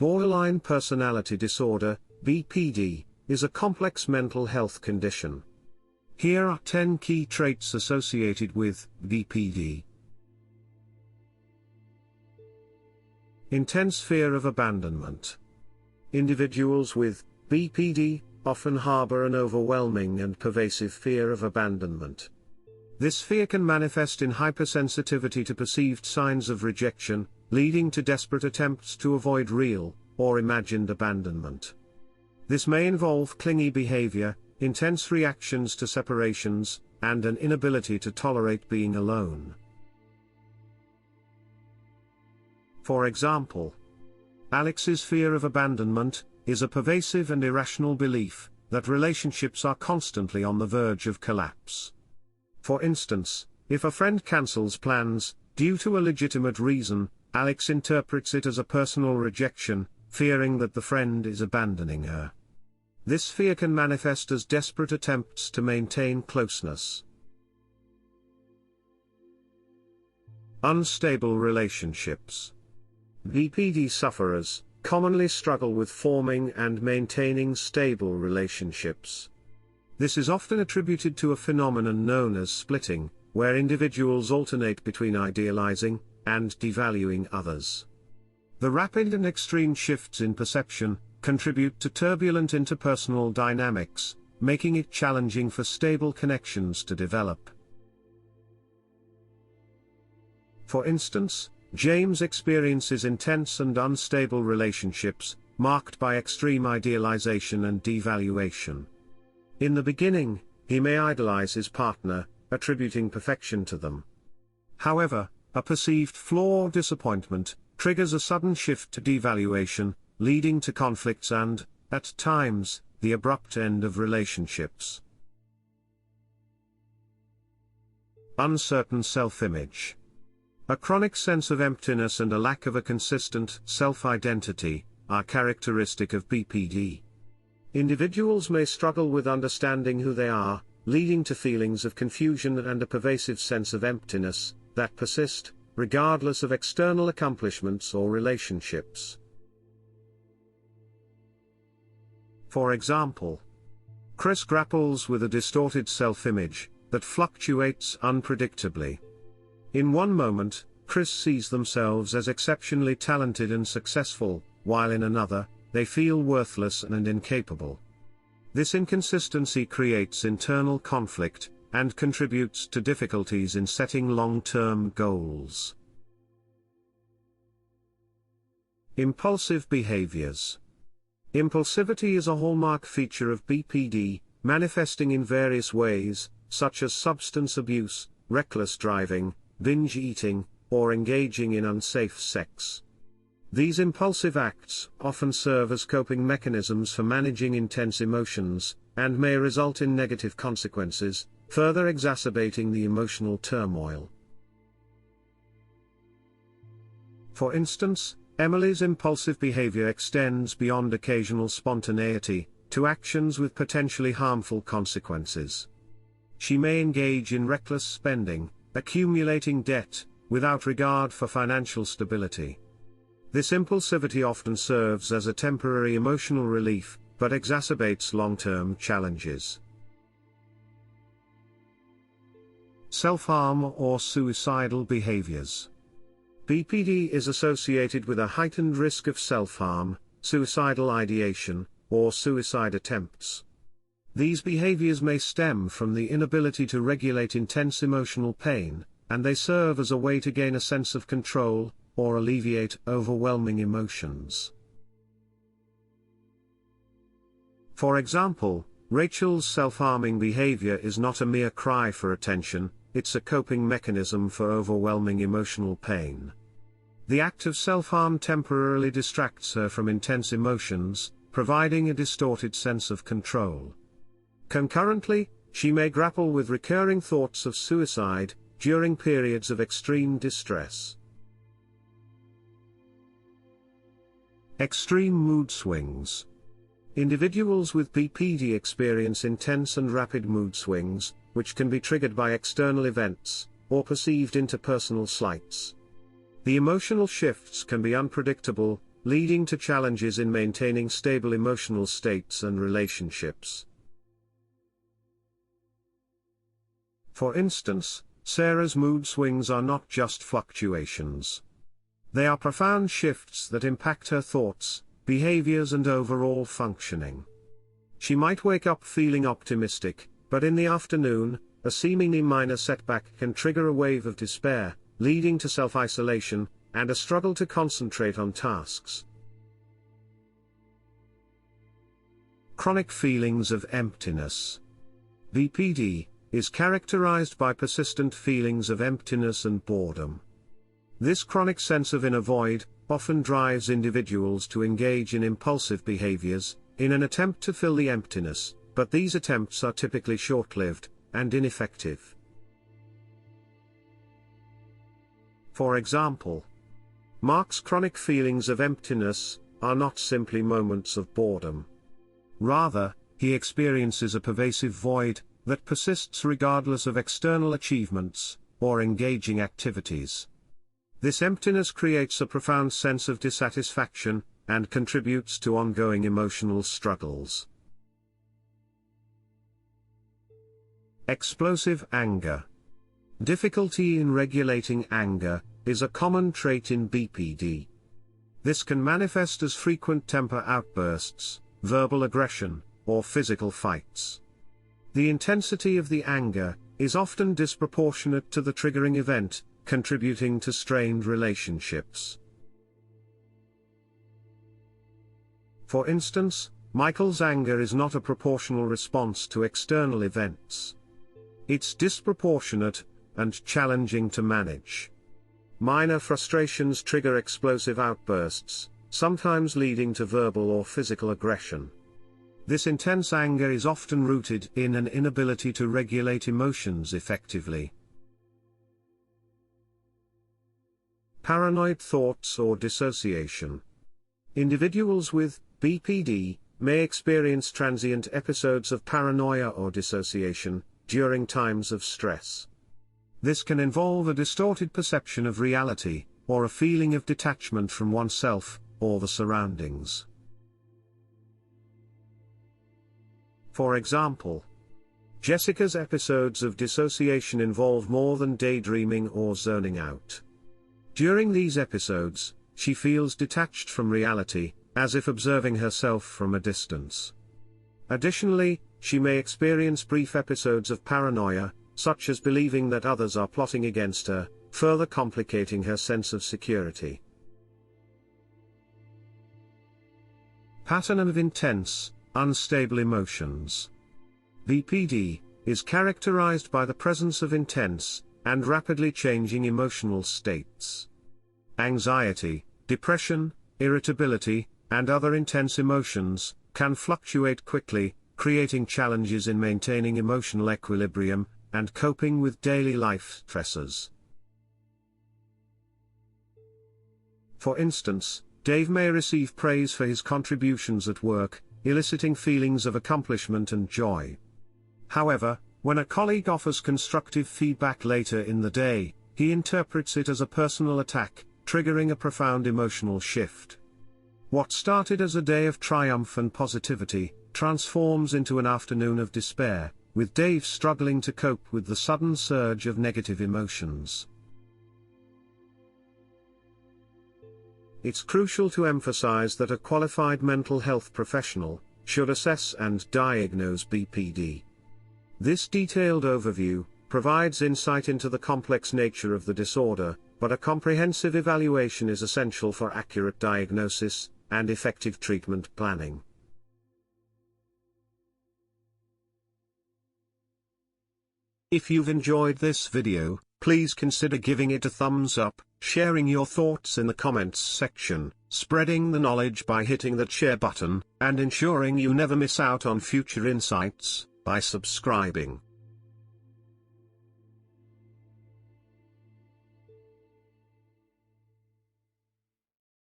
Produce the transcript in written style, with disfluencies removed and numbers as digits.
Borderline personality disorder, BPD, is a complex mental health condition. Here are 10 key traits associated with BPD. Intense fear of abandonment. Individuals with BPD often harbor an overwhelming and pervasive fear of abandonment. This fear can manifest in hypersensitivity to perceived signs of rejection, leading to desperate attempts to avoid real, or imagined abandonment. This may involve clingy behavior, intense reactions to separations, and an inability to tolerate being alone. For example, Alex's fear of abandonment is a pervasive and irrational belief that relationships are constantly on the verge of collapse. For instance, if a friend cancels plans, due to a legitimate reason, Alex interprets it as a personal rejection, fearing that the friend is abandoning her. This fear can manifest as desperate attempts to maintain closeness. Unstable relationships. BPD sufferers commonly struggle with forming and maintaining stable relationships. This is often attributed to a phenomenon known as splitting, where individuals alternate between idealizing and devaluing others. The rapid and extreme shifts in perception contribute to turbulent interpersonal dynamics, making it challenging for stable connections to develop. For instance, James experiences intense and unstable relationships, marked by extreme idealization and devaluation. In the beginning, he may idolize his partner, attributing perfection to them. However, a perceived flaw or disappointment triggers a sudden shift to devaluation, leading to conflicts and, at times, the abrupt end of relationships. Uncertain self-image. A chronic sense of emptiness and a lack of a consistent self-identity are characteristic of BPD. Individuals may struggle with understanding who they are, leading to feelings of confusion and a pervasive sense of emptiness that persist, regardless of external accomplishments or relationships. For example, Chris grapples with a distorted self-image that fluctuates unpredictably. In one moment, Chris sees themselves as exceptionally talented and successful, while in another, they feel worthless and incapable. This inconsistency creates internal conflict and contributes to difficulties in setting long-term goals. Impulsive behaviors. Impulsivity is a hallmark feature of BPD, manifesting in various ways, such as substance abuse, reckless driving, binge eating, or engaging in unsafe sex. These impulsive acts often serve as coping mechanisms for managing intense emotions, and may result in negative consequences, further exacerbating the emotional turmoil. For instance, Emily's impulsive behavior extends beyond occasional spontaneity to actions with potentially harmful consequences. She may engage in reckless spending, accumulating debt, without regard for financial stability. This impulsivity often serves as a temporary emotional relief, but exacerbates long-term challenges. Self-harm or suicidal behaviors. BPD is associated with a heightened risk of self-harm, suicidal ideation, or suicide attempts. These behaviors may stem from the inability to regulate intense emotional pain, and they serve as a way to gain a sense of control, or alleviate overwhelming emotions. For example, Rachel's self-harming behavior is not a mere cry for attention, it's a coping mechanism for overwhelming emotional pain. The act of self-harm temporarily distracts her from intense emotions, providing a distorted sense of control. Concurrently, she may grapple with recurring thoughts of suicide during periods of extreme distress. Extreme mood swings. Individuals with BPD experience intense and rapid mood swings, which can be triggered by external events, or perceived interpersonal slights. The emotional shifts can be unpredictable, leading to challenges in maintaining stable emotional states and relationships. For instance, Sarah's mood swings are not just fluctuations. They are profound shifts that impact her thoughts, behaviors, and overall functioning. She might wake up feeling optimistic, but in the afternoon, a seemingly minor setback can trigger a wave of despair, leading to self-isolation, and a struggle to concentrate on tasks. Chronic feelings of emptiness. BPD is characterized by persistent feelings of emptiness and boredom. This chronic sense of inner void often drives individuals to engage in impulsive behaviors, in an attempt to fill the emptiness, but these attempts are typically short-lived and ineffective. For example, Mark's chronic feelings of emptiness are not simply moments of boredom. Rather, he experiences a pervasive void that persists regardless of external achievements or engaging activities. This emptiness creates a profound sense of dissatisfaction and contributes to ongoing emotional struggles. Explosive anger. Difficulty in regulating anger is a common trait in BPD. This can manifest as frequent temper outbursts, verbal aggression, or physical fights. The intensity of the anger is often disproportionate to the triggering event, contributing to strained relationships. For instance, Michael's anger is not a proportional response to external events. It's disproportionate and challenging to manage. Minor frustrations trigger explosive outbursts, sometimes leading to verbal or physical aggression. This intense anger is often rooted in an inability to regulate emotions effectively. Paranoid thoughts or dissociation. Individuals with BPD may experience transient episodes of paranoia or dissociation during times of stress. This can involve a distorted perception of reality, or a feeling of detachment from oneself or the surroundings. For example, Jessica's episodes of dissociation involve more than daydreaming or zoning out. During these episodes, she feels detached from reality, as if observing herself from a distance. Additionally, she may experience brief episodes of paranoia, such as believing that others are plotting against her, further complicating her sense of security. Pattern of intense, unstable emotions. BPD is characterized by the presence of intense and rapidly changing emotional states. Anxiety, depression, irritability, and other intense emotions can fluctuate quickly, creating challenges in maintaining emotional equilibrium and coping with daily life stressors. For instance, Dave may receive praise for his contributions at work, eliciting feelings of accomplishment and joy. However, when a colleague offers constructive feedback later in the day, he interprets it as a personal attack, triggering a profound emotional shift. What started as a day of triumph and positivity transforms into an afternoon of despair, with Dave struggling to cope with the sudden surge of negative emotions. It's crucial to emphasize that a qualified mental health professional should assess and diagnose BPD. This detailed overview provides insight into the complex nature of the disorder, but a comprehensive evaluation is essential for accurate diagnosis and effective treatment planning. If you've enjoyed this video, please consider giving it a thumbs up, sharing your thoughts in the comments section, spreading the knowledge by hitting that share button, and ensuring you never miss out on future insights by subscribing.